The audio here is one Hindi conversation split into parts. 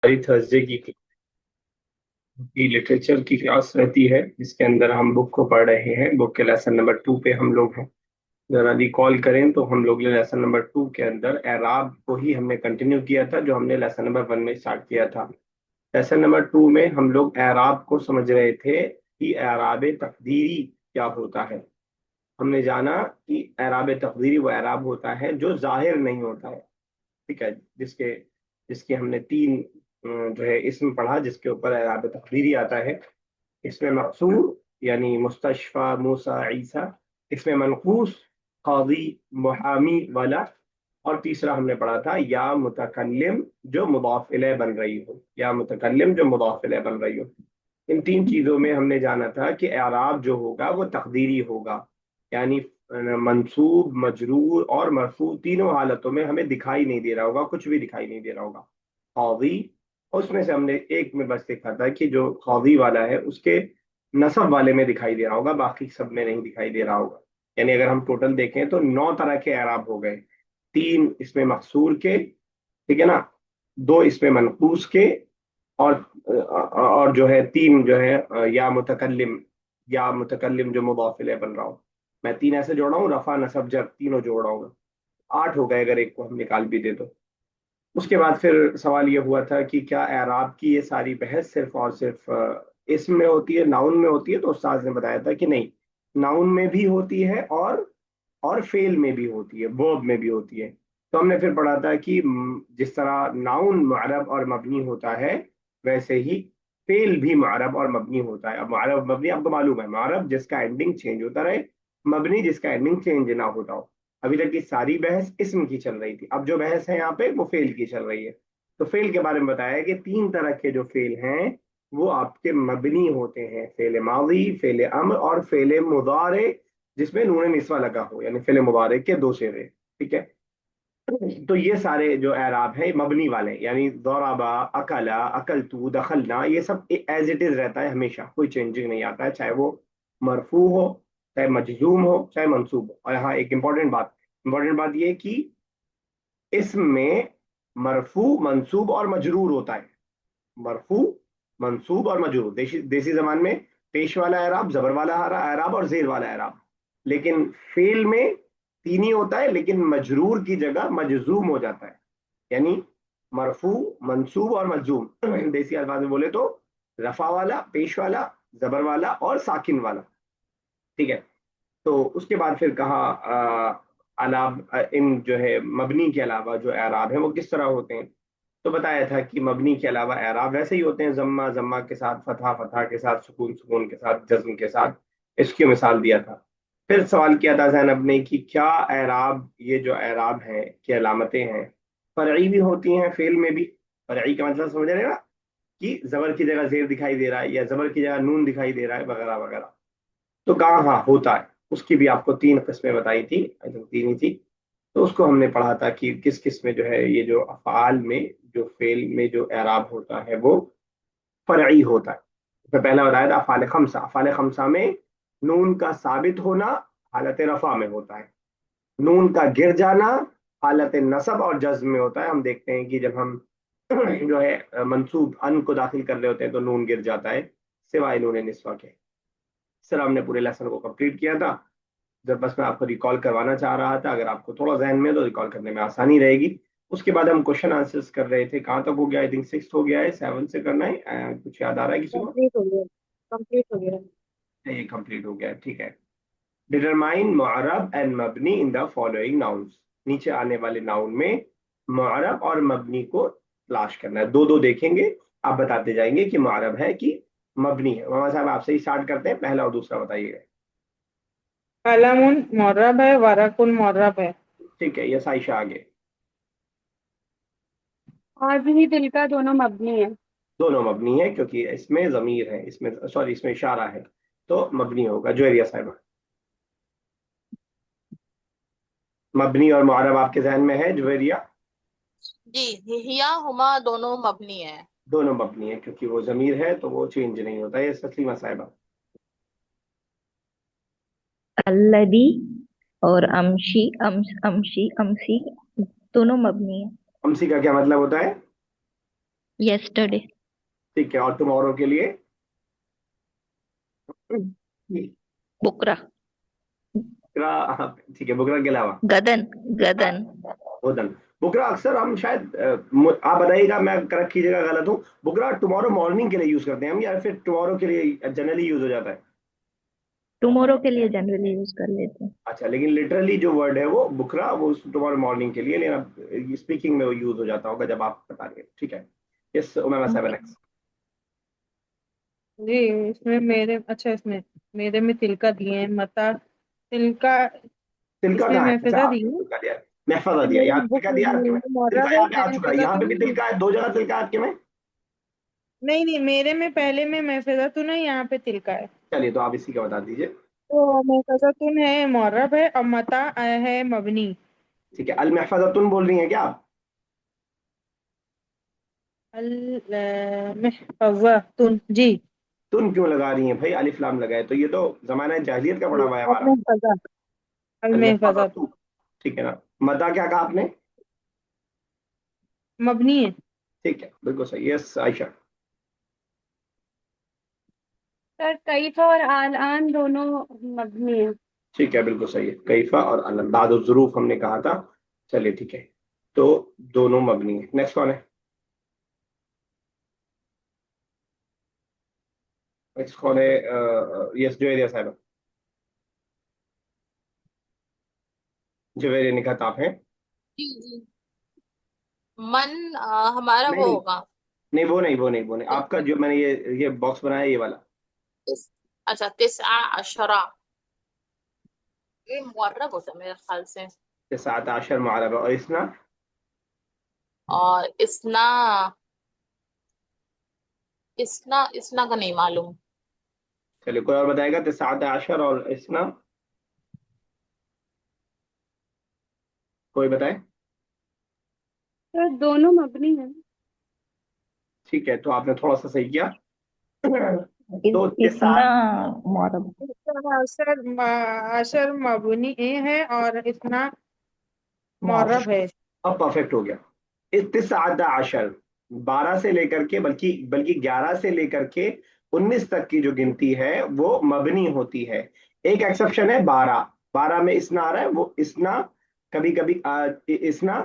हमारी थर्सडे की लिटरेचर की क्लास रहती है, जिसके अंदर हम बुक को पढ़ रहे हैं। बुक के लेसन नंबर 2 पे हम लोग हैं। जरा रिकॉल करें तो हम लोग ने लेसन नंबर 2 के अंदर एराब को ही हमने कंटिन्यू किया था, जो हमने लेसन नंबर 1 में स्टार्ट किया था। लेसन नंबर 2 में हम लोग एराब को समझ रहे थे कि एराब तकदीरी क्या होता है। हमने जाना कि एराब तकदीरी वो एराब होता है जो जाहिर नहीं होता है। ठीक है, जिसके जिसके हमने तीन जो है इसम पढ़ा, जिसके ऊपर एराब तकदीरी आता है। इसमें मकसूर यानी मुस्तशफा, मूसा, ईसा। इसमें मनकूस, काजी, मुहामी वाला। और तीसरा हमने पढ़ा था या मुतकल्लिम जो मुदाफ इलैह बन रही हो, या मुतकल्लिम जो मुदाफ इलैह बन रही हो। इन तीन चीजों में हमने जाना था कि एराब जो होगा वो तकदीरी होगा, यानी मंसूब, मजरूर और मरफू तीनों हालतों में हमें दिखाई नहीं दे रहा होगा, कुछ भी दिखाई नहीं दे रहा होगा। कौवी, उसमें से हमने एक में बस देखा था कि जो कौवी वाला है उसके नसब वाले में दिखाई दे रहा होगा, बाकी सब में नहीं दिखाई दे रहा होगा। यानी अगर हम टोटल देखें तो 9 तरह के एराब हो गए। तीन इसमें मकसूर के, ठीक है ना, दो इसमें मनकूस के, और जो है तीन जो है या मुतकल्लिम जो मुदाफ इलैह बन रहा हो। मैं तीन ऐसे जोड़ रहा हूँ, रफा नसब जर तीनों जोड़ रहा हूँ। 8 हो गए अगर एक को हम निकाल भी दे तो। उसके बाद फिर सवाल ये हुआ था कि क्या एराब की ये सारी बहस सिर्फ और सिर्फ इसम में होती है, नाउन में होती है? तो उस्ताद ने बताया था कि नहीं, नाउन में भी होती है और फेल में भी होती है, वर्ब में भी होती है। तो हमने फिर पढ़ा था कि जिस तरह नाउन मुअरब और मबनी होता है, वैसे ही फेल भी मुअरब और मबनी होता है। अब मुअरब मबनी आपको मालूम है, मुअरब जिसका एंडिंग चेंज होता रहे, मबनी जिसका एंडिंग चेंज ना होता हो। अभी तक की सारी बहस इसम की चल रही थी, अब जो बहस है यहाँ पे वो फेल की चल रही है। तो फेल के बारे में बताया कि तीन तरह के जो फेल हैं वो आपके मबनी होते हैं: फेल माजी, फेल अम्र और फेल मुदारे जिसमें नून निस्वा लगा हो, यानी फेल मुबारक के दो सेरे। ठीक है, तो ये सारे जो एराब हैं मबनी वाले, यानी दौराबा, अकला, अकलतू, दखलना, ये सब एज इट इज रहता है, हमेशा कोई चेंजिंग नहीं आता है, चाहे वो मरफू हो, चाहे मजजूम हो, चाहे मंसूब हो। और यहाँ एक इंपॉर्टेंट बात ये कि इसमें मरफू, मंसूब और मजरूर होता है। मरफू, मंसूब और मजरूर, देसी देसी जबान में पेश वाला एराब, जबर वाला एराब और जेर वाला एराब। लेकिन फेल में तीन ही होता है, लेकिन मजरूर की जगह मजजूम हो जाता है। यानी मरफू, मंसूब और मजजूम देसी अल्फाज में बोले तो रफा वाला, पेश वाला, जबर वाला और साकिन वाला। ठीक है, तो उसके बाद फिर कहा अलाब इन जो है मबनी के अलावा जो एराब है वो किस तरह होते हैं। तो बताया था कि मबनी के अलावा एराब वैसे ही होते हैं, जम्मा जम्मा के साथ, फतहा फतहा के साथ, सुकून सुकून के साथ, जज्म के साथ। इसकी मिसाल दिया था। फिर सवाल किया था जैनब ने कि क्या एराब, ये जो एराब है की अलामतें हैं, फरई भी होती हैं, फेल में भी? फरई का मतलब समझ रहे हैं ना, कि जबर की जगह जेर दिखाई दे रहा है या जबर की जगह नून दिखाई दे रहा है, वगैरह वगैरह। तो कहा हाँ होता है। उसकी भी आपको तीन किस्में बताई थी, आई थिंक तीन ही थी। तो उसको हमने पढ़ा था कि किस किस में जो है ये जो अफ़आल में, जो फेल में जो एराब होता है वो फरई होता है। तो पहला बताया था अफ़ाल खमसा। अफ़ाल खमसा में नून का साबित होना हालत रफा में होता है, नून का गिर जाना हालत नसब और जज्म में होता है। हम देखते हैं कि जब हम जो है मंसूब अन को दाखिल कर रहे होते हैं तो नून गिर जाता है, सिवाय नून निस्वा के। सर हमने पूरे लेसन को कंप्लीट किया था। जब बस मैं आपको रिकॉल करवाना चाह रहा था, अगर आपको थोड़ा जहन में है तो रिकॉल करने में आसानी रहेगी। उसके बाद हम क्वेश्चन आंसर्स कर रहे थे, कहाँ तक हो गया? आई थिंक 6 हो गया है, 7 से करना है। कुछ याद आ रहा है किसी को? कंप्लीट हो गया। कंप्लीट हो गया। ये कंप्लीट हो गया है, ठीक है। डिटरमाइन मुअरब एंड मबनी इन द फॉलोइंग नाउन्स। नीचे आने वाले नाउन में मुअरब और मबनी को तलाश करना है। दो दो देखेंगे, आप बताते जाएंगे कि मुअरब है कि मबनी है। मामा साहब आपसे ही स्टार्ट करते हैं, पहला और दूसरा बताइएगा। कलमुन मुर्रब है, वरकुन मुर्रब है। ठीक है, यस आयशा आगे। आज ही दिल का दोनों मबनी है। दोनों मबनी है क्योंकि इसमें जमीर है, इसमें सॉरी इसमें इशारा है, तो मबनी होगा। जुवेरिया साहिबा, मबनी और मुअरब आपके जहन में है जुवेरिया? जी, हिया हुमा दोनों मबनी है। दोनों मबनी है क्योंकि वो जमीर है तो वो चेंज नहीं होता है। ये तस्लीमा साहिबा, अल्लदी और अमशी अमसी दोनों मबनी है। अमसी का क्या मतलब होता है? yesterday, ठीक है, और टुमारो के लिए? bukra, बुकरा, हाँ, ठीक है, बुकरा के अलावा? gadan, gadan, Budhan. बुकरा अक्सर हम शायद आप बताइएगा, मैं करेक्ट कीजिएगा गलत हूँ, बुकरा टुमारो मॉर्निंग के लिए यूज करते हैं हम, या फिर टुमारो के लिए जनरली यूज हो जाता है? tomorrow के लिए जनरली यूज कर लेते हैं। अच्छा, लेकिन लिटरली जो वर्ड है वो बुकरा, वो टुमारो मॉर्निंग के लिए, लेकिन स्पीकिंग में वो यूज हो जाता होगा जब आप बता रहे हैं, ठीक है। Yes उमेमा 7x। जी, इसमें मेरे अच्छा इसमें मेरे में तिलका दिए हैं, मता तिलका। तिलका इसमें कहाँ है? अच्छा, महफिजा दी आपने है। तिलका दिया है, महफाजा दिया, मेरी यहाँ बुक तिलका दिया आपके में? तिलका मुहर्रब है, यहाँ पे आ चुका है, महफिजा यहाँ पे भी तुन। तिलका है, दो जगह तिलका है आपके में। नहीं नहीं, मेरे में पहले में महफिजा तुन है, यहाँ पे तिलका है। चलिए, तो आप इसी का बता दीजिए। तो महफिजा तुन है मुहर्रब है, और मता है मबनी। ठीक है, अल महफाजतुन बोल रही हैं क्या आप? अल महफिजा तुन जी। तुन क्यों लगा रही हैं भाई, अलिफ लाम लगाए तो, ये तो जमाना जाहिलियत का पड़ा हुआ है अल हमारा। महफिजा, अल अल महफिजा महफाजतु, ठीक है ना। मदा क्या कहा आपने? मबनी है। ठीक है, बिल्कुल सही, यस आयशा। सर कैफ और आल आन दोनों मबनी है। ठीक है, बिल्कुल सही है, कैफा और अलम बाद ज़ुरूफ हमने कहा था। चलिए ठीक है, तो दोनों मबनी है। नेक्स्ट कौन है? नेक्स्ट कौन है? यस जुवेरिया साहब। जुवेरिया निकात आप हैं? जी जी। मन हमारा नहीं वो नहीं, होगा। नहीं वो नहीं, वो नहीं, वो नहीं, आपका जो मैंने ये बॉक्स बनाया ये वाला। तिस, अच्छा तिस्आ अशरा, ये मुअर्रब होता है मेरे ख्याल से। ये 17 मुअर्रब है, और इसना? और इसना, इसना इसना का नहीं मालूम। चलिए, कोई और बताएगा? 19 और इसना, कोई बताए? सर दोनों मबनी है। ठीक है, तो आपने थोड़ा सा सही किया। तो इतना तिसात, मुहर्रब। इसका अशर मबनी है, और इतना मुअर्रब है। अब परफेक्ट हो गया। इत्तिसाद आशर, 12 से लेकर के, बल्कि बल्कि 11 से लेकर के 19 तक की जो गिनती है वो मबनी होती है। एक एक्सेप्शन है 12, 12 में इसना आ रहा है, वो इसना कभी कभी इसना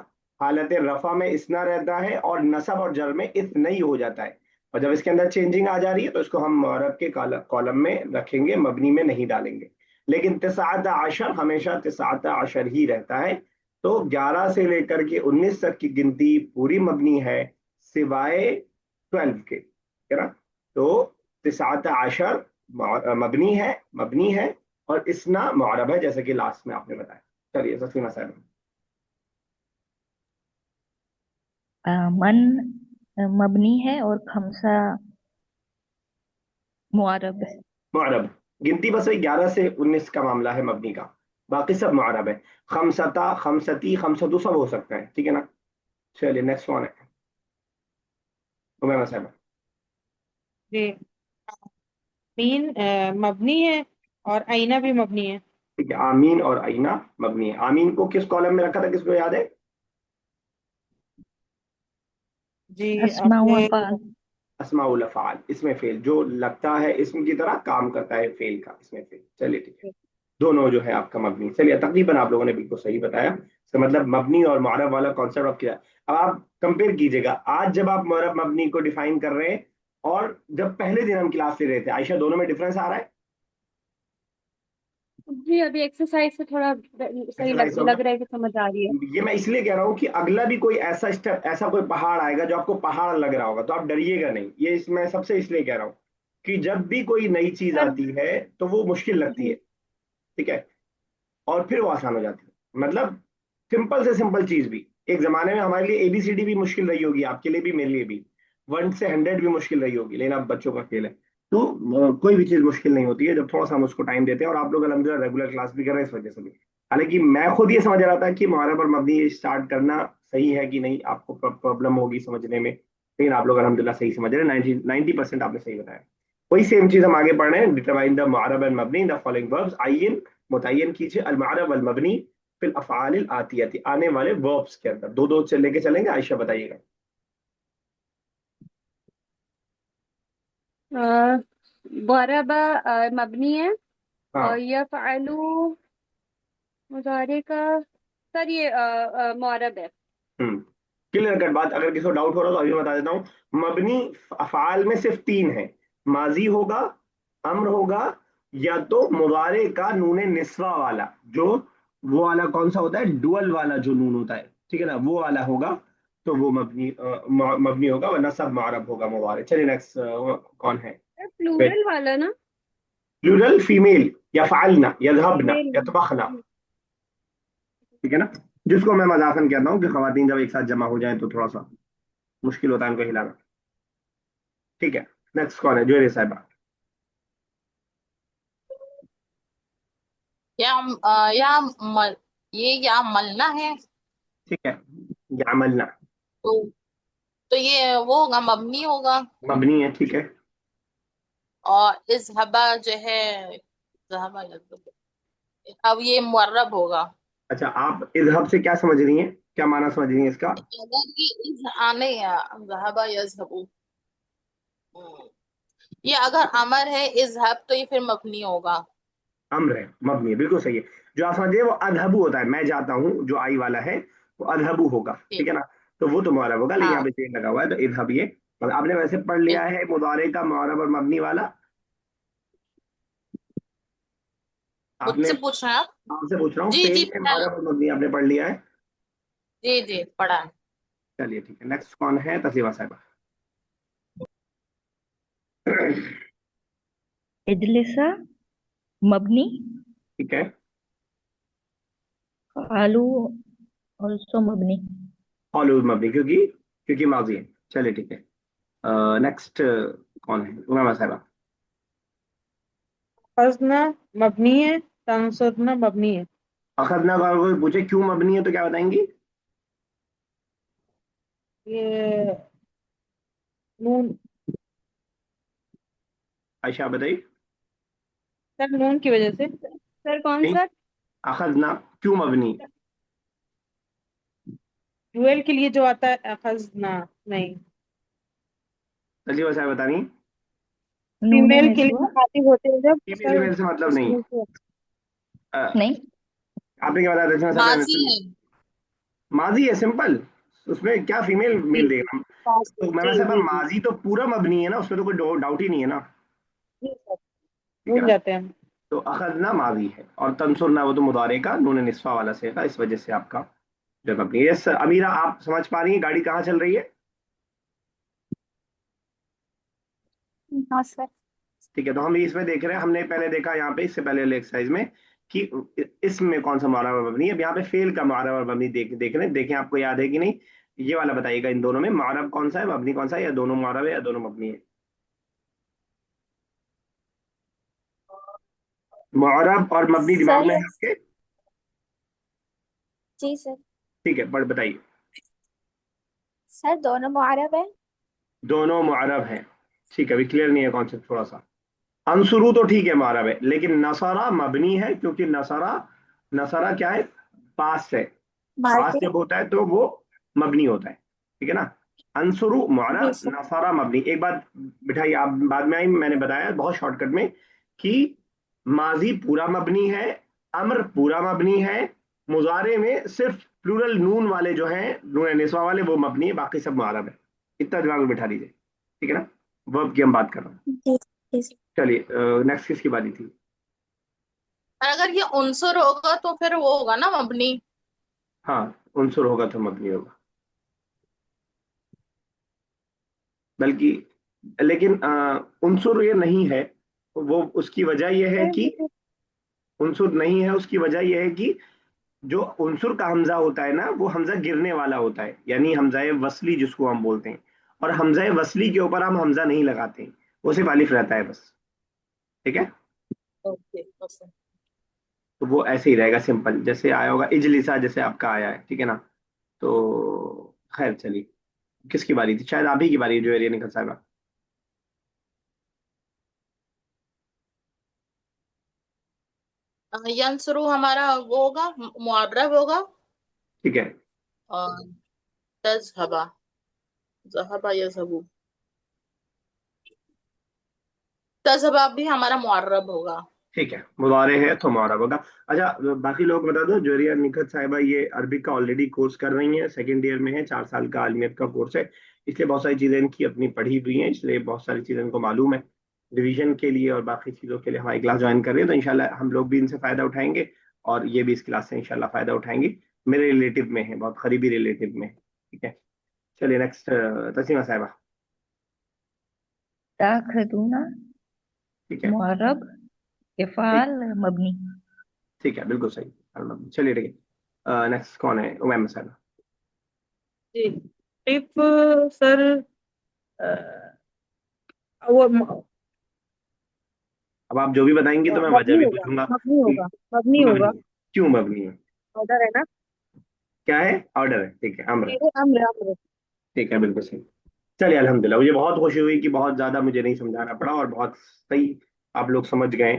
हालत रफा में इसना रहता है, और नसब और जर में इस नहीं हो जाता है। और जब इसके अंदर चेंजिंग आ जा रही है तो इसको हम मुअर्रब के कॉलम में रखेंगे, मबनी में नहीं डालेंगे। लेकिन तिसात आशर हमेशा तिसात आशर ही रहता है। तो 11 से लेकर के 19 तक की गिनती पूरी मबनी है, सिवाय 12 के, है ना। तो तिसात आशर मबनी है, मबनी है, और इसना मुअर्रब है, जैसे कि लास्ट में आपने बताया। चलिए सकीना साहब। मन मबनी है और खमसा मुअर्रब है। मुअर्रब, गिनती बस वही 11 से 19 का मामला है मबनी का, बाकी सब मुअर्रब है। खमसता, खमसती, खमसतु सब हो सकता है, ठीक है ना। चलिए नेक्स्ट वन है उमैमा साहब। जी, मीन मबनी है, और आईना भी मबनी है। ठीक है, आमीन और आईना मबनी है। आमीन को किस कॉलम में रखा था, किसको याद है? जी, अस्माउ आपने अफ़ाल। अस्माउल अफ़ाल, इसमें फेल, जो लगता है इसम की तरह काम करता है फेल का, इसमें फेल। चलिए ठीक है, दोनों जो है आपका मबनी। चलिए तकरीबन आप लोगों ने बिल्कुल सही बताया, इसका मतलब मबनी और मुअर्रब वाला कॉन्सेप्ट आप किया। अब आप कंपेयर कीजिएगा, आज जब आप मुअर्रब मबनी को डिफाइन कर रहे हैं और जब पहले दिन हम क्लास ले रहे थे, आयशा, दोनों में डिफरेंस आ रहा है? जी अभी एक्सरसाइज से थोड़ा सही एक्सरसाइज होगा। लग रहा है कि समझ आ रही है। ये मैं इसलिए कह रहा हूँ कि अगला भी कोई ऐसा स्टेप, ऐसा कोई पहाड़ आएगा जो आपको पहाड़ लग रहा होगा, तो आप डरिएगा नहीं। ये इसमें सबसे इसलिए कह रहा हूँ कि जब भी कोई नई चीज सर आती है तो वो मुश्किल लगती है, जी ठीक है, और फिर वो आसान हो जाती है। मतलब सिंपल से सिंपल चीज भी, एक जमाने में हमारे लिए एबीसीडी भी मुश्किल रही होगी, आपके लिए भी, मेरे लिए भी, 1 से 100 भी मुश्किल रही होगी, लेकिन अब बच्चों का खेल है। तो कोई भी चीज मुश्किल नहीं होती है जब थोड़ा सा हम उसको टाइम देते हैं, और आप लोग अलहमदिल्ला रेगुलर क्लास भी कर रहे हैं इस वजह से भी। हालांकि मैं खुद ये समझ रहा था कि मुहावरा पर मबनी स्टार्ट करना सही है कि नहीं, आपको प्रॉब्लम होगी समझने में, लेकिन आप लोग अलहमदिल्ला सही समझ रहे हैं, 90% आपने सही बताया। वही सेम चीज हम आगे पढ़ रहे हैं, डिटरमाइन द मुअर्रब एंड मबनी द फॉलोइंग वर्ब्स। आइन मुतय्यन कीजिए अल मुअर्रब वल मबनी फिल अफ़आलिल आतियती, आने वाले वर्ब्स के अंदर। दो दो लेके चलेंगे, आयशा बताइएगा। बराबा मबनी है और हाँ। यफ़अलु मुजारे का। सर ये मुअर्रब है। क्लियर कट बात। अगर किसी को डाउट हो रहा हो तो अभी मैं बता देता हूँ। मबनी अफ़आल में सिर्फ तीन है। माजी होगा, अम्र होगा, या तो मुदारे का नूने निस्वा वाला, जो वो वाला कौन सा होता है, डुअल वाला जो नून होता है, ठीक है ना, वो वाला होगा। तो वो मबनी होगा, वरना सब मारब होगा मुबारे। चलिए नेक्स्ट कौन है। प्लूरल वाला ना। प्लूरल फीमेल, या फालना, यजहबना, फीमेल। यतबखना, ठीक है ना। जिसको मैं मजाकन कहता हूँ कि खवातीन जब एक साथ जमा हो जाए तो थोड़ा सा मुश्किल होता है उनको हिलाना। ठीक है। नेक्स्ट कौन है, जोरे साहबा। या या मल, ये या मलना है। ठीक है, या अमलना। तो तो ये वो होगा, मबनी होगा। मबनी है, ठीक है। और इज़हबा जो है, ज़हबा अब ये मुअर्रब होगा। अच्छा, आप इजहब से क्या समझ रही हैं, क्या माना समझ रही हैं इसका। अगर ये इज आने या ज़हबा यज़हबू, ये अगर अमर है इज़हब तो ये फिर मबनी होगा। अम्र है, मबनी है, बिल्कुल सही है। जो आप समझिए वो अदहबू होता है, मैं जाता हूँ, जो आई वाला है वो अदहबू होगा, ठीक ठीक। है ना। तो वो तो मुआरब होगा, लेकिन यहाँ हाँ। पे चेन लगा हुआ है तो इजहब ये। और आपने वैसे पढ़ लिया इज़- है मुदारे का मुआरब और मबनी वाला। आपने, मुझसे पूछ रहे हैं आप? आपसे पूछ रहा हूँ, जी जी फेल में पढ़ा है। मुआरब और मबनी आपने पढ़ लिया है। जी जी पढ़ा है। चलिए ठीक है, नेक्स्ट कौन है, तस्लीमा साहबा। इजलिसा मबनी, ठीक है। आलू ऑल्सो मबनी। ऑलवेज मबनी, क्योंकि क्योंकि माजी है। चलिए ठीक है। नेक्स्ट कौन है, उमामा साहबा। फजना मबनी है, तंसुरना मबनी है। अखदना का अगर कोई पूछे क्यों मबनी है तो क्या बताएंगी। ये नून, आयशा बताइए। सर नून की वजह से। सर कौन नहीं, सा। अखदना क्यों मबनी। डुएल के लिए जो आता है खजना, नहीं। तस्लीमा साहब बता रही। नूने फीमेल के लिए निस्वा। खाती होते हैं जब फीमेल सर, मेल से मतलब नहीं। उसमें से। अ, नहीं, आपने क्या बताया तस्लीमा माजी साहब। है। माजी है, सिंपल। उसमें क्या फीमेल जी मेल देगा। तो जी मैं साहब जी जी माजी तो पूरा मबनी है ना, उसमें तो कोई डाउट ही नहीं है ना। जी सर, ठीक है भूल ना। जाते हैं हम। तो अखदना माजी है, और तंसुरना वो तो मुदारे का नून निस्वा वाला से है, इस वजह से आपका जो मबनी है। यस अमीरा, आप समझ पा रही हैं गाड़ी कहाँ चल रही है। हाँ सर। ठीक है, तो हम इसमें देख रहे हैं, हमने पहले देखा यहाँ पे इससे पहले वाले एक्सरसाइज में कि इसमें कौन सा मुहावरा और मबनी है। अब यहाँ पे फेल का मुहावरा और मबनी देख रहे हैं, देखें आपको याद है कि नहीं। ये वाला बताइएगा, इन दोनों में मुहावरा कौन सा है, मबनी कौन सा है, या दोनों मुहावरा है या दोनों मबनी है। मुहावरा और मबनी दिमाग सर में है आपके। जी सर। ठीक है, बट बताइए। सर दोनों मुआरब है। दोनों मुआरब हैं। ठीक है, अभी क्लियर नहीं है कॉन्सेप्ट थोड़ा सा। अंसुरु तो ठीक है मुआरब है, लेकिन नसरा मबनी है, क्योंकि नसरा, नसरा क्या है, पास है। पास माजी। जब होता है तो वो मबनी होता है, ठीक है ना। अंसुरु जी मुअर्रब, सर। नसारा मबनी। एक बात बिठाई, आप बाद में आई, मैंने बताया बहुत शॉर्टकट में कि माजी पूरा मबनी है, अम्र पूरा मबनी है, मुजारे में सिर्फ प्लूरल नून वाले जो हैं, नून निस्वा वाले, वो मबनी है, बाकी सब मुअर्रब है। इतना दिमाग में बिठा लीजिए, ठीक है ना। वर्ब की हम बात कर रहे हैं। जी जी सर। चलिए नेक्स्ट किसकी बारी थी। और अगर ये उनसुर होगा तो फिर वो होगा ना मबनी। हाँ, उनसुर होगा तो मबनी होगा, बल्कि, लेकिन उनसुर ये नहीं है। वो उसकी वजह यह है सर कि, मुझे। उनसुर नहीं है उसकी वजह यह है कि जो उनसुर का हमजा होता है ना, वो हमजा गिरने वाला होता है, यानी हमजाए वसली जिसको हम बोलते हैं। और हमजाए वसली के ऊपर हम हमजा नहीं लगाते, वो सिर्फ अलिफ रहता है बस, ठीक है। Okay okay. तो वो ऐसे ही रहेगा, सिंपल जैसे आया होगा इजलिसा, जैसे आपका आया है, ठीक है ना। तो खैर चलिए, किसकी बारी थी, शायद आप ही की बारी है, जो एरिया निकल साहब। यंसुरु हमारा वो होगा, मुअर्रब होगा। ठीक है। और तज़हबा, ज़हबा यज़हबू। तज़हबा भी हमारा मुअर्रब होगा। ठीक है, मुदारे है तो मुआरब होगा। अच्छा, बाकी लोग बता दो। जोरिया निखत साहिबा ये अरबिक का ऑलरेडी कोर्स कर रही हैं, सेकंड ईयर में है, 4 साल का आलमियत का कोर्स है। इसलिए बहुत सारी चीज़ें इनकी अपनी पढ़ी हुई हैं, इसलिए बहुत सारी चीज़ें इनको मालूम है। डिवीजन के लिए और बाकी चीज़ों के लिए हमारी क्लास ज्वाइन कर रही है, तो इंशाल्लाह हम लोग भी इनसे फ़ायदा उठाएंगे और ये भी इस क्लास से इंशाल्लाह फ़ायदा उठाएंगे। मेरे रिलेटिव में है, बहुत करीबी रिलेटिव में है। ठीक है, चलिए नेक्स्ट, तस्लीमा साहिबा। ताखदूना, ठीक है। मुअर्रब, ठीक। इफ़ाल, मबनी। ठीक है, बिल्कुल सही। चलिए ठीक है, नेक्स्ट कौन है? उमैमा साहिबा। जी। इफ सर वो अब आप जो भी बताएंगी तो मैं वजह मबनी भी होगा, पूछूंगा मबनी कि होगा, मबनी क्यों होगा। मबनी है। क्यों मबनी है? ऑर्डर है ना। क्या है? ऑर्डर है, ठीक है, अम्र है। मेरे अम्र अम्र। ठीक है, बिल्कुल सही। चलिए अल्हम्दुलिल्लाह, मुझे बहुत खुशी हुई कि बहुत ज्यादा मुझे नहीं समझाना पड़ा और बहुत सही आप लोग समझ गए।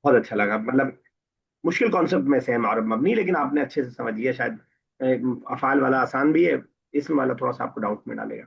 बहुत अच्छा लगा, मतलब मुश्किल कॉन्सेप्ट में से है मारूफ मबनी, लेकिन आपने अच्छे से समझ लिया शायद। अफाल वाला आसान भी है, इसम वाला थोड़ा सा आपको डाउट में डालेगा।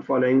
following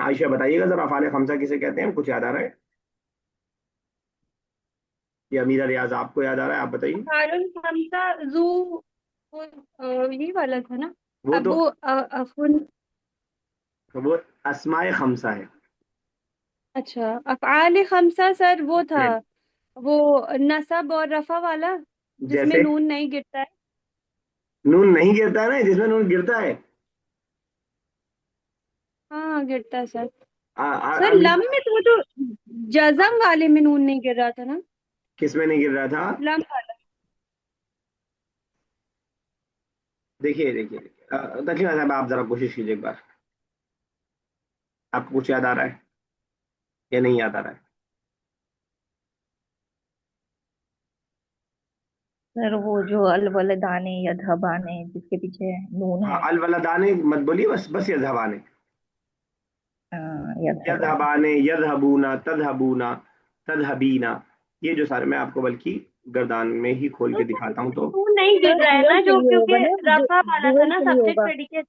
आयशा बताइएगा जरा, अफ़ाल खमसा किसे कहते हैं? कुछ याद आ रहा है? या मीरा रियाज आपको याद आ रहा है? आप बताइए। हारून हमजा जू, वो ये वाला था ना। वो तो अबू अफुन। वो अस्माए खमसा है। अच्छा, अफ़आल खमसा सर वो था। हम्म, वो नसब और रफा वाला, जिसमें जैसे नून नहीं गिरता है। नून नहीं गिरता है ना, जिसमें नून गिरता है। हाँ गिरता है सर। सर अभी लम में तो वो तो जज़म वाले में नून नहीं गिर रहा था ना। किस में नहीं गिर रहा था? लम वाला। देखिए देखिए देखिए, तकलीफ साहब आप जरा कोशिश कीजिए एक बार। आपको कुछ याद आ रहा है या नहीं याद आ रहा है? सर वो जो अल वलदाने या धबाने जिसके पीछे नून हाँ, है। अल वलदाने मत बोलिए, बस बस ये जबान है। या धबाने। यदहबाने, यदहबूना, तदहबूना, तदहबीना। ये जो सारे मैं आपको बल्कि गर्दान में ही खोल के दिखाता हूँ तो नून नहीं गिर सर रहा है डुअल ना, के जो लिए होगा क्योंकि ना, रफा वाला था डुअल ना, के लिए सब्जेक्ट होगा। प्रेडिकेट।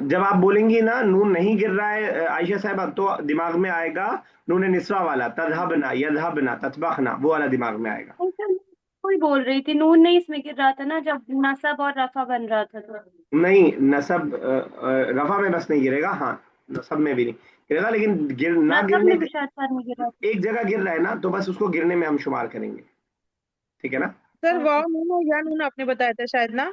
जब आप बोलेंगी ना नून नहीं गिर रहा है आयशा साहब, तो दिमाग में आएगा नून निस्वा वाला, तदहबना, यदहबना, ततबखना, वो वाला दिमाग में आएगा। कोई बोल रही थी नून नहीं इसमें गिर रहा था ना, जब नसब और रफा बन रहा था तो। नहीं, नसब रफा में बस नहीं गिरेगा, हाँ नसब में भी नहीं गिरेगा, लेकिन ना नसब गिरने में भी शायद सर नहीं गिर रहा एक जगह गिर रहा है ना, तो बस उसको गिरने में हम शुमार करेंगे। ठीक है ना? सर था। वाव नून और या नून आपने बताया था शायद ना।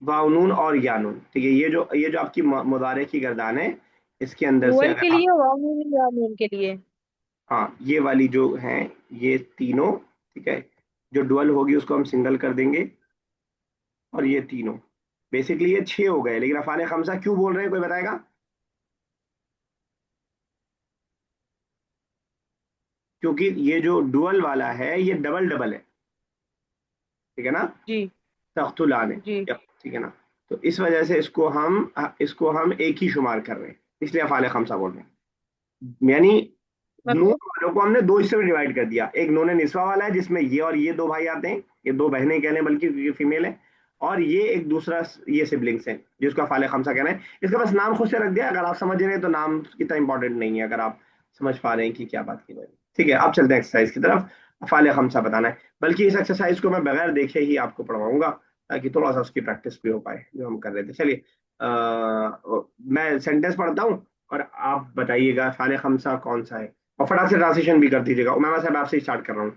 वाउनून और यानून, ठीक है। ये जो आपकी मुदारे की गर्दान है, इसके अंदर से डुअल के अगर आप, लिए वाव नून या नून के लिए। हाँ ये वाली जो है, ये तीनों, ठीक है, जो डुअल होगी उसको हम सिंगल कर देंगे। और ये तीनों बेसिकली ये 6 हो गए, लेकिन अफाने खमसा क्यों बोल रहे हैं, कोई बताएगा? क्योंकि ये जो डुअल वाला है ये डबल डबल है। ठीक है ना? जी। तख्तुलाने, जी। ठीक है ना? तो इस वजह से इसको हम एक ही शुमार कर रहे हैं, इसलिए अफाले खमसा बोल रहे हैं। यानी नून मतलब वालों को हमने दो हिस्से में डिवाइड कर दिया। एक नून निस्वा वाला है जिसमें ये और ये दो भाई आते हैं, ये दो बहनें कह लें बल्कि, ये फीमेल है। और ये एक दूसरा, ये सिबलिंग्स है जिसका फाले खमसा कहना है। इसका बस नाम खुद से रख दिया, अगर आप समझ रहे हैं तो नाम इतना इंपॉर्टेंट नहीं है, अगर आप समझ पा रहे हैं कि क्या बात की जाए। ठीक है, आप चलते हैं एक्सरसाइज की तरफ। फाले खमसा बताना है, बल्कि इस एक्सरसाइज को मैं बगैर देखे ही आपको पढ़वाऊंगा, ताकि थोड़ा सा उसकी प्रैक्टिस भी हो पाए जो हम कर रहे थे। चलिए, मैं सेंटेंस पढ़ता हूँ और आप बताइएगा फाले खमसा कौन सा है, और फटाक से ट्रांसलेशन भी कर दीजिएगा। उमामा साहब आपसे स्टार्ट कर रहा हूँ।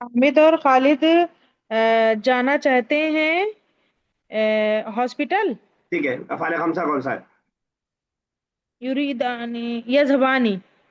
हामिद और खालिद जाना चाहते हैं हॉस्पिटल। ठीक है, अफाल खमसा कौन सा है? युरीदानी यज़हबानी।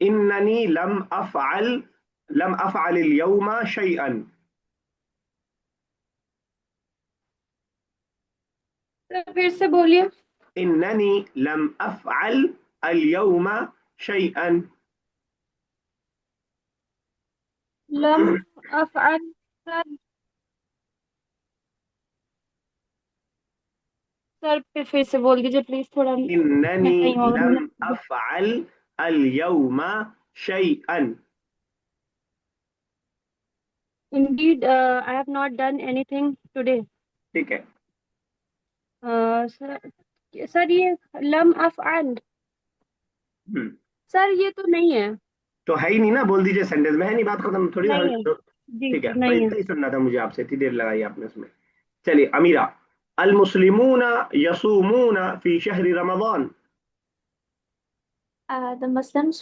इन्ननी लम अफ़अल यौमा शैअन। तो फिर से बोलिए। इन्ननी लम अफ़अल यौमा शैअन। लम अफ़अल। सर सर फिर से बोल दीजिए प्लीज, थोड़ा इन्ननी नहीं होगा लम मुझे। अफ़अल यौमा शैअन। Indeed, I have not done anything today. ठीक है। सर सर ये लम अफ़अल, हम्म। सर ये तो नहीं है। तो है ही नहीं ना, बोल दीजिए, सेंटेंस में है नहीं, बात खत्म थोड़ी ना। नहीं है जी ठीक है, जी, भाई नहीं है। इतना ही सुनना था मुझे आपसे, इतनी देर लगाई आपने उसमें। चलिए अमीरा, अल मुस्लिमूना यसूमूना फी शहरी Ramzan. The Muslims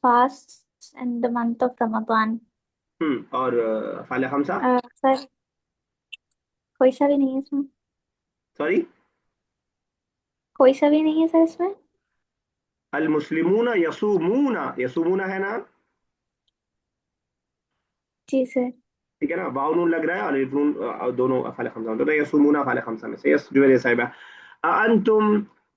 fast in the month of Ramadan. और फाले खमसा। सर कोई सा भी नहीं है इसमें। सॉरी, कोई सा भी नहीं है सर इसमें। अल मुस्लिमूना यसूमूना, यसूमूना है ना, जी सर। ठीक है ना, वाव नून लग रहा है और एक नून, दोनों फाले खमसा होता है, तो यसूमूना फाले खमसा में से। यस जुवेरिया साहिबा, अंतुम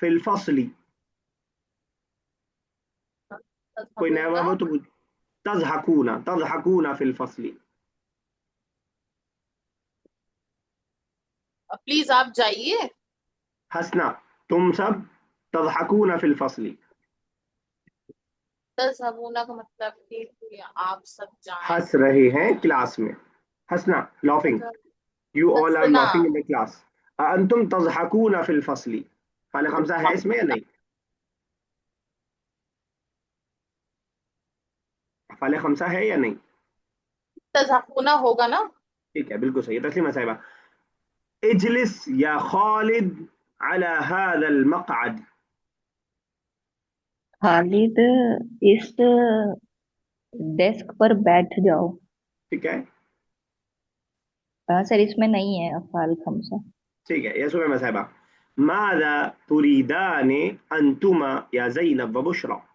फिल फस्ली। कोई नया वर्ब हो तो तज़हकूना, तज़हकूना फिल फस्ली। प्लीज आप जाइए। हंसना, तुम सब तज़हकूना फिल फस्ली। तज़हबूना का मतलब कि आप सब जाएं। हंस रहे हैं क्लास में, हंसना, लाफिंग, यू ऑल आर हंसना। Laughing in the class. अंतुम तज़हकूना फिल फस्ली, फाले खमसा है इसमें या नहीं? फाले खमसा है या नहीं? तज़हबूना होगा ना। ठीक है, बिल्कुल सही है तस्लीमा साहिबा। इजलिस या खालिद अला हादल मक़अद। खालिद, इस डेस्क पर बैठ जाओ। ठीक है, हाँ सर, इसमें नहीं है अफ़ाल खमसा। ठीक है, यह सुबह साहिबा, मादा तुरीदाने अंतुमा या ज़ैनब व बुशरा।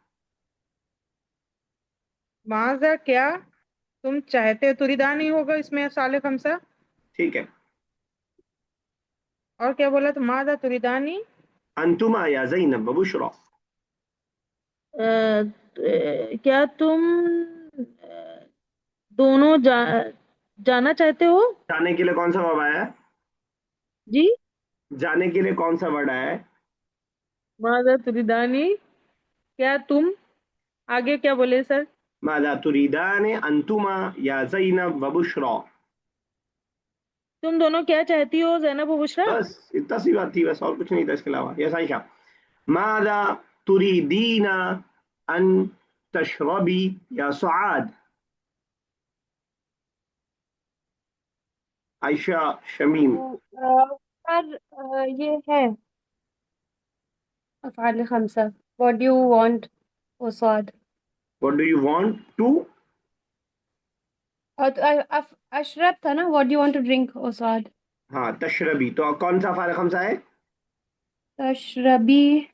माजा क्या तुम चाहते हो, तुरीदा नहीं होगा इसमें साले खमसा। ठीक है, और क्या बोला, तो माजा तुरीदानी। अंतुमा या ज़ैनब व बुशरा। क्या तुम दोनों जाना चाहते हो। जाने के लिए कौन सा वर्ब आया है? जी। जाने के लिए कौन सा वर्ड आया है? माजा तुरीदानी, क्या तुम, आगे क्या बोले सर। मादा तुरीदाने अंतुमा या ज़ैनब व बुशरा। तुम दोनों क्या चाहती हो जैनब और बुशरा। बस इतना सी बात थी, बस और कुछ नहीं था इसके अलावा। यस आयशा, मादा तुरीदीना अन तशरबी या सुआद। आयशा, शमीम। सर ये है अफ़ाल खमसा। व्हाट डू यू वांट उसाद। What do you want to. और अशरब था ना, what do you want to drink उसाद। हाँ, तशरबी, तो कौन सा फारग हमसा है? तशरबी।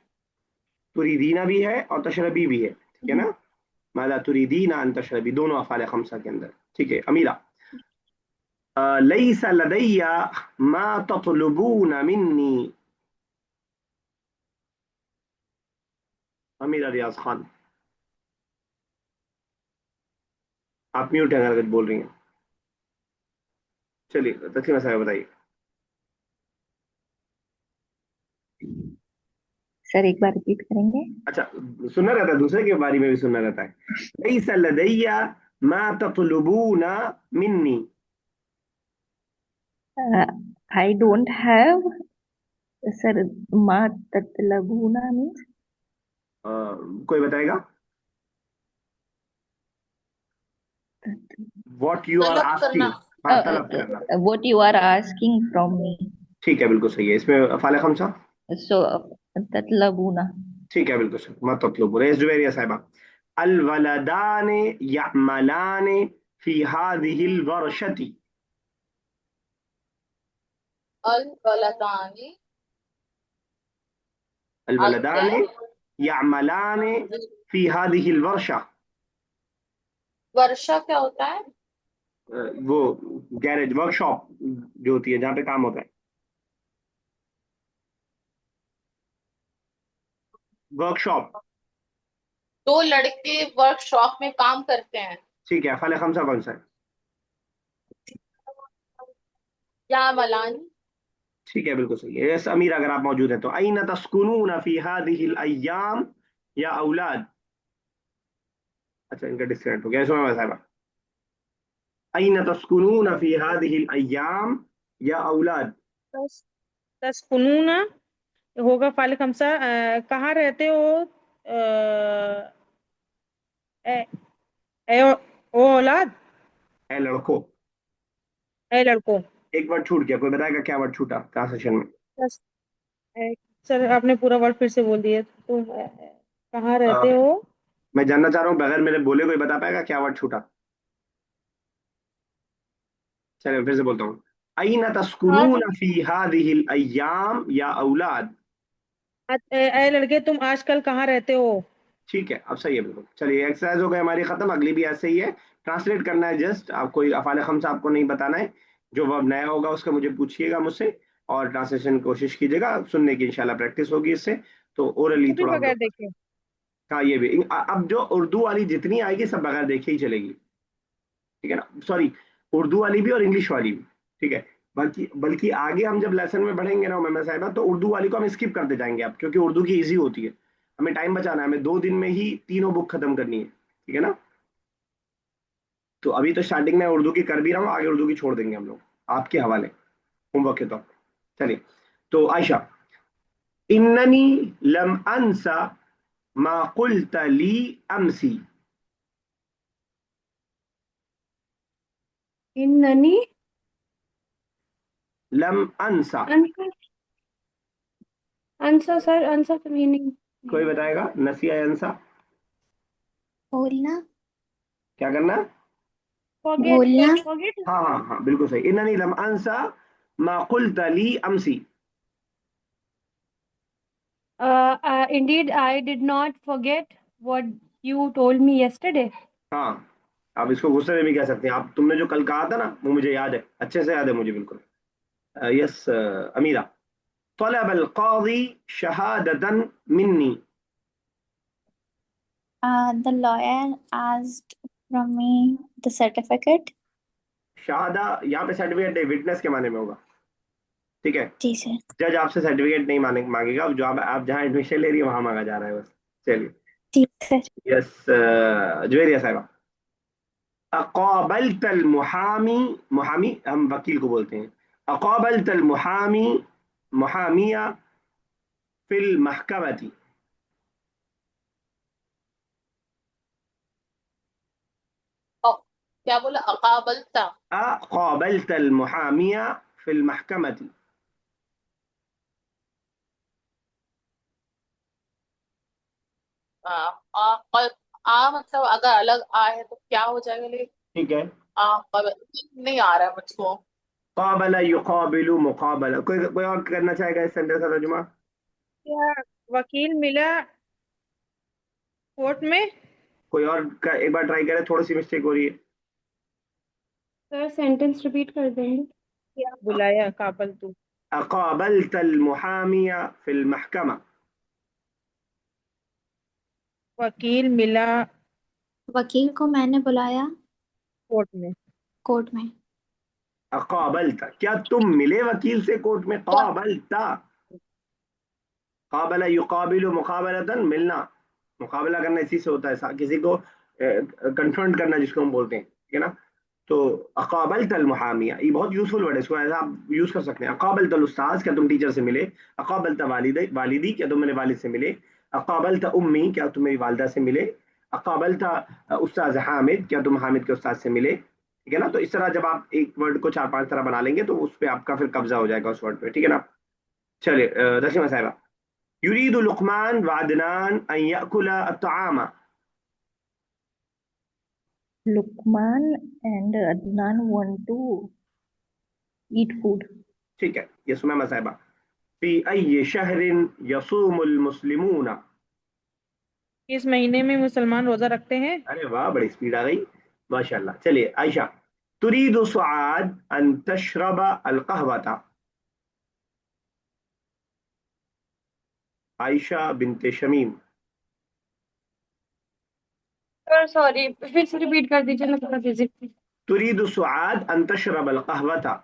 तुरीदीना भी है और तशरबी भी है, ठीक है ना। मादा तुरीदीना अन तशरबी, दोनों अफाल खमसा के अंदर। ठीक है अमीरा, लैसा लदैया मा ततलबून मिन्नी। अमीरा रियाज खान, आप म्यूट हैं अगर कुछ बोल रही हैं। चलिए तस्लीमा साहब बताइए। सर एक बार रिपीट करेंगे। अच्छा, सुनना रहता है, दूसरे के बारे में भी सुनना रहता है। लैसा लदैया मा ततलबून मिन्नी। I don't have. सर, मा ततलबूना मीन्स। कोई बताएगा? व्हाट यू आर तलब करना। आस्किंग। हाँ, तलब करना। What you are asking from me. ठीक है, बिल्कुल सही है, इसमें अफाल खमसा। सो ततलबूना। ठीक है, बिल्कुल सही, मत ततलबू रेस जुवेरिया साहिबा, अल वलदाने यअमलाने फी हादिहिल वर्शती। अल बलदानी। अल अल क्या वलदाने है? यअमलाने फी हादिहिल वर्शा। वर्षा क्या होता है? वो गैरेज वर्कशॉप जो होती है जहाँ पे काम होता है, वर्कशॉप। दो लड़के वर्कशॉप में काम करते हैं। ठीक है, अफाल खमसा कौन सा है? या मलानी। ठीक है, बिल्कुल सही है। यस अमीर, अगर आप मौजूद हैं तो, अईन तस्कुनून फी हादिहिल अय्याम या औलाद। अच्छा, इनका डिस्कनेक्ट हो गया। सुमा साहब, अय्न तस्कुनून फी हादिहिल अय्याम या औलाद। तस तस्कुनूना होगा फाल खमसा। कहाँ रहते हो? ए, ए, ओ औलाद, ए लड़को। ए लड़कों। एक वर्ड छूट गया, कोई बताएगा क्या वर्ड छूटा ट्रांसलेशन में? तस, सर आपने पूरा वर्ड फिर से बोल दिया तो कहाँ अ, रहते हो? मैं जानना चाह रहा हूँ, बगैर मेरे बोले कोई बता पाएगा क्या वर्ड छूटा? चलिए फिर से बोलता हूँ। अय्न आज तस्कुनून फी हादिहिल अय्याम या औलाद। ए लड़के, तुम आजकल कहाँ रहते हो? ठीक है, अब सही है बिल्कुल। चलिए, एक्सरसाइज हो गई हमारी खत्म। अगली भी ऐसे ही है, ट्रांसलेट करना है जस्ट। आप कोई अफाल खम्सा आपको नहीं बताना है। जो वर्ब नया होगा उसका मुझे पूछिएगा मुझसे, और ट्रांसलेशन कोशिश कीजिएगा। सुनने की इंशाल्लाह प्रैक्टिस होगी इससे, तो ओरली वो भी थोड़ा हम बगैर लोग। देखे। हाँ, ये भी अब जो उर्दू वाली जितनी आएगी सब बगैर देखे ही चलेगी। ठीक है ना? सॉरी, उर्दू वाली भी और इंग्लिश वाली भी। ठीक है। बल्कि बल्कि आगे हम जब लेसन में बढ़ेंगे ना उमैमा साहिबा, तो उर्दू वाली को हम स्किप करते जाएंगे अब, क्योंकि उर्दू की इजी होती है। हमें टाइम बचाना है, हमें 2 दिन में ही तीनों बुक खत्म करनी है। ठीक है ना? तो अभी तो स्टार्टिंग में उर्दू की कर भी रहा हूँ, आगे उर्दू की छोड़ देंगे हम लोग, आपके हवाले, होमवर्क के तौर पर। चलिए, तो आयशा, इन्ननी लम अंसा मा कुल्त ली अमसी। इन्ननी lump अंसा। Answer, answer sir, answer तो मीनिंग कोई बताएगा नसिया या अंसा? बोलना। क्या करना? फॉरगेट, बोलना। फॉरगेट। हाँ हाँ हाँ, बिल्कुल सही। इन्ननी लम अंसा मा कुल्त ली अमसी। Indeed, I did not forget what you told me yesterday. हाँ, आप इसको गुस्से में भी कह सकते हैं। आप, तुमने जो कल कहा था ना, वो मुझे याद है, अच्छे से याद है मुझे बिल्कुल। यस अमीरा, तलब अल काजी शहादतन Minni. The lawyer asked from me the certificate. Shahada यहाँ पे सर्टिफिकेट नहीं, विटनेस के माने में होगा। ठीक है। जी सर। जज आपसे सर्टिफिकेट नहीं मांगेगा, जो आप जहाँ एडमिशन ले रही है वहां मांगा जा रहा है बस। चलिए। जी सर। यस जुवेरिया साहबा, अकाबलत अल मुहामी। मुहामी हम वकील को बोलते हैं। अकाबलत अल मुहामी मुहामिया फिल महकमती। ओ, क्या बोला? अकाबलता। अकाबलत अल मुहामिया फिल महकमती। आ, आ, क- मतलब अगर अलग आ है तो क्या हो जाएगा? लेकिन ठीक है। नहीं आ रहा है मुझको। काबला युकाबिलु मुकाबला। कोई और करना चाहेगा इस सेंटेंस का तर्जुमा? क्या वकील मिला कोर्ट में? कोई और एक बार ट्राई करें, थोड़ी सी मिस्टेक हो रही है। सर सेंटेंस रिपीट कर देंगे? क्या बुलाया काबल तू? अकाबलत अल मुहामिया फिल महकमा। वकील मिला वकील को मैंने बुलाया कोर्ट में। कोर्ट में। अकाबलता, क्या तुम मिले वकील से कोर्ट में? क्या? काबलता, काबला युकाबिलु मुकाबलतन, मिलना। मुकाबला करना इसी से होता है, किसी को कन्फ्रंट करना जिसको हम बोलते हैं। ठीक है ना? तो अकाबलत अल मुहामिया, ये बहुत यूजफुल वर्ड है, इसको ऐसा आप यूज कर सकते हैं। अकाबलत अल उस्ताज, क्या तुम टीचर से मिले? अकाबलत वालिद वालिदी, क्या तुम मेरे वालिद से मिले? अकाबलत उम्मी, क्या तुम मेरी वालदा से मिले? अकाबलत उस्ताज हामिद, क्या तुम हामिद के उस्ताद से मिले? ठीक है ना? तो इस तरह जब आप एक वर्ड को 4-5 तरह बना लेंगे तो उस पर आपका फिर कब्जा हो जाएगा उस वर्ड पे। ठीक है ना? चलिए, रशीमा साहिबा, युरीदु लुकमान व अदनान अन याकुला अत्तआमा। Lukman and Adnan want to eat food. ठीक है, ये सुmayma साहिबा, फी अय्यि शहरिन यसूमुल मुस्लिमूना। किस महीने में मुसलमान रोजा रखते हैं? अरे वाह, बड़ी स्पीड आ गई, माशाल्लाह। चलिए आयशा, तुरीदु सुआद अन तशरब अल कहवता। आयशा बिनते शमीम। सर सॉरी, फिर से रिपीट कर दीजिए, मैं थोड़ा बिजी थी। तुरीदु सुआद अन तशरब अल कहवता।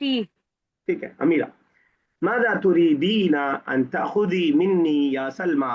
tea. ठीक है अमीरा, मादा तुरीदीना अन ताखुदी मिन्नी या Salma.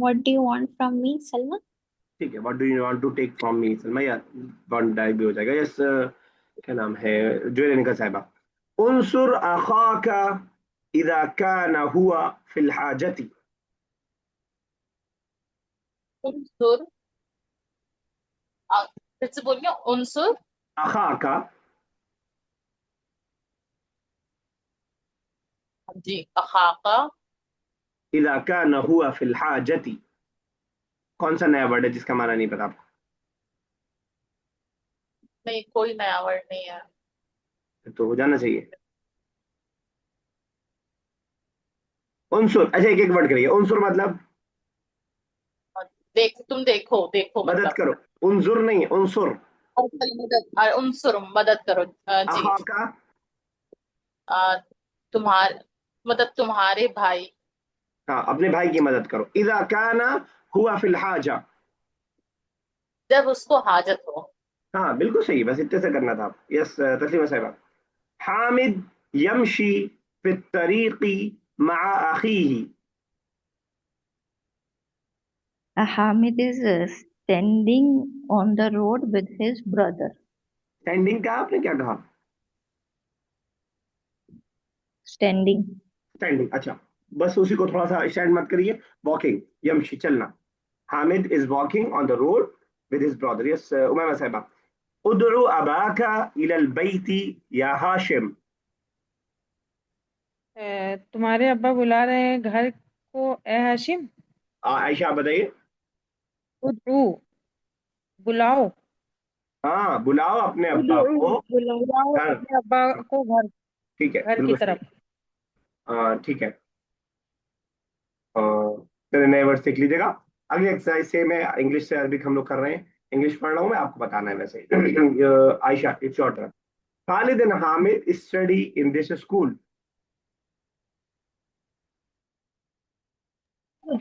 What do you want from me, Salma? ठीक है, what do you want to take from me Salma, या वन डाई भी हो जाएगा। यस, क्या नाम है ज्वेल निका साहिबा। उनसुर अखाका इदा कान हुआ फिल हाजती। उनसुर, फिर से बोलिए, उनसुर। अखाका जी, अखाका। इदा कान हुआ फिल हाजती। कौन सा नया वर्ड है जिसका माना नहीं पता आपको? नहीं, कोई नया वर्ड नहीं है। तो हो जाना चाहिए। उनसुर, अच्छा एक एक वर्ड करिए। उनसुर मतलब तुम देखो देखो मदद मतलब। करो। उनजुर नहीं, उनसुर। और खाली मदद, उनसुर मदद करो। जी। अखाका, अ, तुम्हारे, मतलब तुम्हारे भाई। हाँ अपने भाई की मदद करो। इदा काना हुआ फिल हाजा। जब उसको हाजत हो। हाँ बिल्कुल सही, बस इतने से करना था। यस तस्लीमा साहिबा। हामिद यमशी फि तरीकी मआ अखीही। Hamid is standing on the road with his brother. Standing का आपने क्या कहा? Standing. स्टैंडिंग, अच्छा। बस उसी को थोड़ा सा स्टैंड मत करिए। वॉकिंग, यमशी चलना। Hamid is walking on the road with his brother. Yes Umaima Sahiba. उदउ अबाका इलल बैती या हाशिम। तुम्हारे अब्बा बुला रहे हैं घर को, ए हाशिम। आयशा आप बताइए। उदू, बुलाओ। हाँ बुलाओ अपने अब्बा उदू, को बुलाओ घर। अपने अब्बा को घर, ठीक है घर की बिल्कुल सही। तरफ। ठीक है। चलिए नए वर्ड सीख लीजिएगा। अगली एक्सरसाइज से मैं इंग्लिश से अरबिक हम लोग कर रहे हैं। इंग्लिश पढ़ रहा हूँ मैं, आपको बताना है वैसे ही। Ayesha it's your turn. Khalid and Hamid study in this school.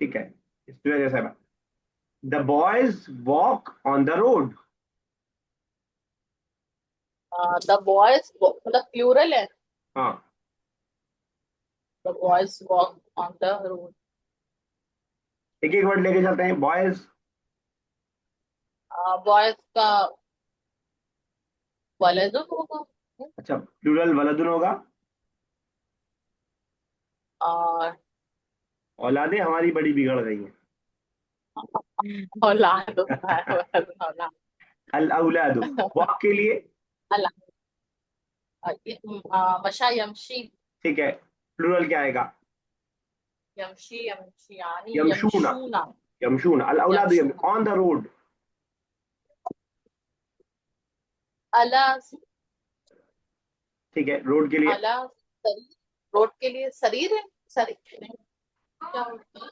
ठीक है, इस वजह से the boys walk on the road. The boys, मतलब प्लूरल है। हाँ, the boys walk on the road. एक एक वर्ड लेके चलते हैं। बॉयज, बॉयज का वलदुन होगा। अच्छा प्लूरल वलदुन होगा। और औलादे हमारी बड़ी बिगड़ गई हैं। औलाद होता है, वलदुन औलाद। अल औलादु, वॉक के लिए। अल्लाह। मशा यमशी। ठीक है, प्लूरल क्या आएगा? यमशी यमशियानी यमशूना। यमशूना। यमशून, अल औलादु यमशूना। On the road. अला, ठीक है, रोड के लिए। अला शरीर, रोड के लिए शरीर है। शरीर नहीं, क्या होता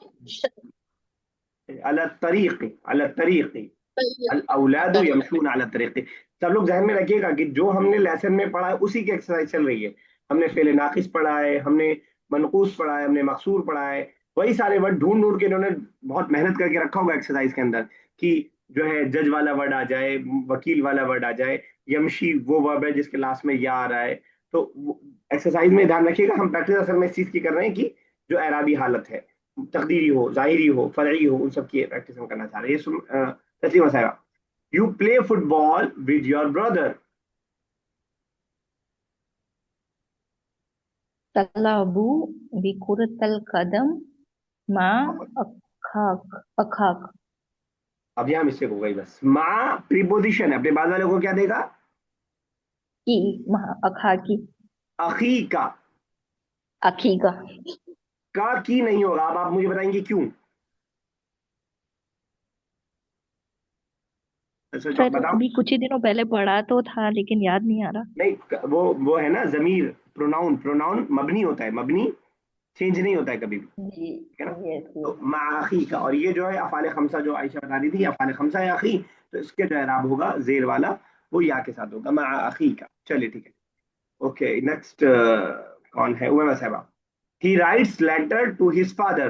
है? अल तरीक़, अल तरीक़, अल औलादु यमशून अल तरीक़। सब लोग ध्यान में रखिएगा कि जो हमने लेसन में पढ़ा है उसी की एक्सरसाइज चल रही है। हमने फेल नाकिस पढ़ा है, हमने मनकूस पढ़ा है, हमने मकसूर पढ़ा है। वही सारे वर्ड ढूंढ ढूंढ के इन्होंने बहुत मेहनत करके रखा होगा एक्सरसाइज के अंदर, कि जो है जज वाला वर्ड आ जाए, वकील वाला वर्ड आ जाए। यमशी वो वर्ब है जिसके लास्ट में या आ रहा है। तो एक्सरसाइज में ध्यान रखिएगा, हम प्रैक्टिस असल में इस चीज की कर रहे हैं कि जो एराबी हालत है, तकदीरी हो, जाहिरी हो, फर्ई हो, उन सब की प्रैक्टिस हम करना चाह रहे हैं। ये तस्लीमा साहब, you play football with your brother. तलाबू बिकुरतल कदम मा अखाक अखाक। अब यहाँ मिस्टेक हो गई बस। माँ प्रीपोजिशन है, अपने बाद वाले को क्या देगा? की महा अखाकी अखी का। अखीका। का की नहीं होगा। अब आप मुझे बताएंगे क्यों? अच्छा सर बताओ। अभी कुछ ही दिनों पहले पढ़ा तो था लेकिन याद नहीं आ रहा। नहीं, वो है ना जमीर, प्रोनाउन। प्रोनाउन मबनी होता है, मबनी चेंज नहीं होता है कभी भी, जी। ठीक है ना? यस तो यस। माखी का, और ये जो है अफाल खमसा जो आयशा बता रही थी, अफाल खमसा या अखी, तो इसके जो एराब होगा जेर वाला, वो या के साथ होगा, माखी का। चलिए ठीक है। ओके नेक्स्ट, कौन है? उमैमा साहबा। He writes letter to his father.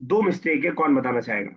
दो मिस्टेक है, कौन बताना चाहेगा?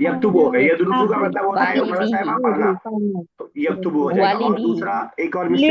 यक्तुबो, यदरुसु का मतलब होता है मौलाना वालिदी साहबा पढ़ना, तो यक्तुबो हो जाएगा। और वालिदी दूसरा एक और मिस्टेक,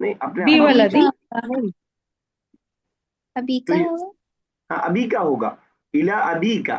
नहीं अपने बी आप वाला दी। अभी तो का होगा. हाँ अभी का होगा, इला अभी का,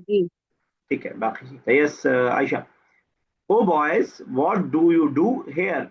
जी। ठीक है, बाकी चीज़ yes Ayesha. Oh boys what do you do here?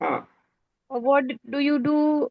हाँ what do you do?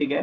ठीक है,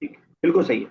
ठीक, बिल्कुल सही है।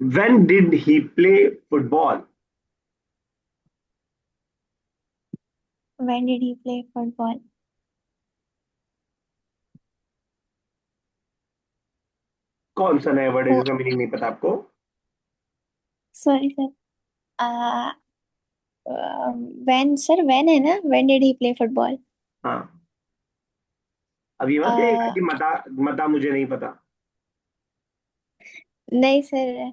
When did he play football? When did he play football? कौन सा नया वर्ड है Oh, जिसका मीनिंग नहीं पता आपको? sorry sir. Uh, when sir, when है ना? When did he play football? हाँ, अब ये मत कहिएगा Uh, कि मता मता मुझे नहीं पता। नहीं सर.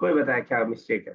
कोई बताया क्या मिस्टेक है?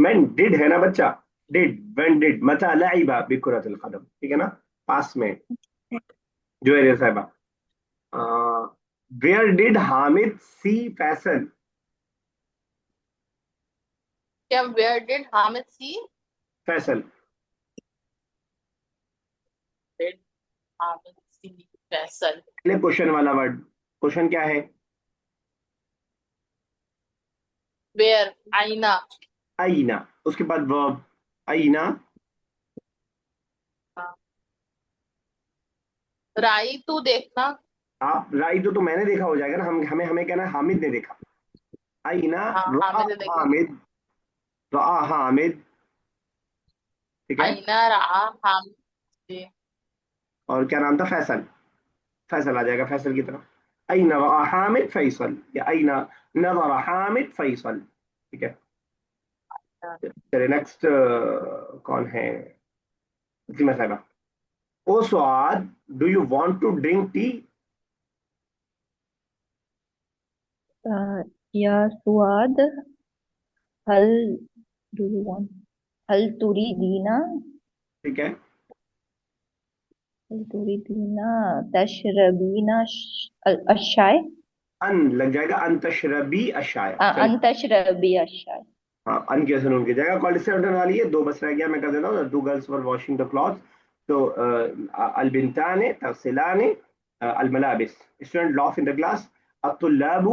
मैन डिड है ना बच्चा, डिड, व्हेन डिड, मता लइबा बिकुरतुल कदम, ठीक है ना, पास में। जो है साहिबा, where did Hamid see Faisal? क्या where did Hamid see? Faisal, did Hamid see Faisal? पहले क्वेश्चन वाला वर्ड, क्वेश्चन क्या है? वेयर, आईना। आईना, उसके बाद वर्ब आईना। राई तू देखना। आप राई तो मैंने देखा हो जाएगा ना, हम हमें हमें कहना है हामिद ने देखा। आईना हाँ रा हामिद ने देखा। हामिद, रा हामिद, ठीक है। आईना रहा हामिद जी। और क्या नाम था? फैसल, फैसल आ जाएगा फैसल की तरफ। अईना रा हामिद फैसल, या अईना नज़र हामिद फैसल, ठीक है। चलिए नेक्स्ट, कौन है? फतिमा साहिबा। ओ स्वाद, do you want to drink tea? या सुआद हल डू यू वांट हल तुरीदीना ठीक है, हल तुरीदीना तशरबीना अशाय अन लग जाएगा, अन तशरबी अशाया। चलिए, अंतशरबी अशाय। हाँ अन की वजह उनकी जगह कॉल डिस्टेंस वाली है, दो बस रह गया, मैं कर देता हूँ। Two girls were washing the cloth, तो अलबिंताने तगसिलाने अलमलाबिस, student laugh in the class, अत्तुल्लाबु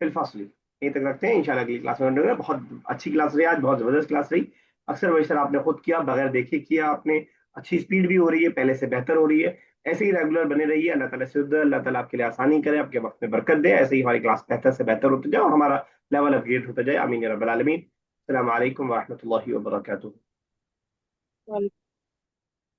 फिल फस्ल। यहीं तक रखते हैं, इंशाल्लाह अगली क्लास में मिलेंगे। बहुत अच्छी क्लास रही आज, बहुत जबरदस्त क्लास रही। अक्सर वैसे आपने खुद किया, बगैर देखे किया आपने, अच्छी स्पीड भी हो रही है, पहले से बेहतर हो रही है। ऐसे ही रेगुलर बने रहिए, अल्लाह ताला से दुआ, अल्लाह ताला आपके लिए आसानी करे, आपके वक्त में बरकत दे, ऐसे ही हमारी क्लास बेहतर से बेहतर होते जाए और हमारा लेवल अपग्रेड होता जाए। आमीन या रब्बल आलमीन। अस्सलाम वालेकुम व रहमतुल्लाहि व बरकातुहू।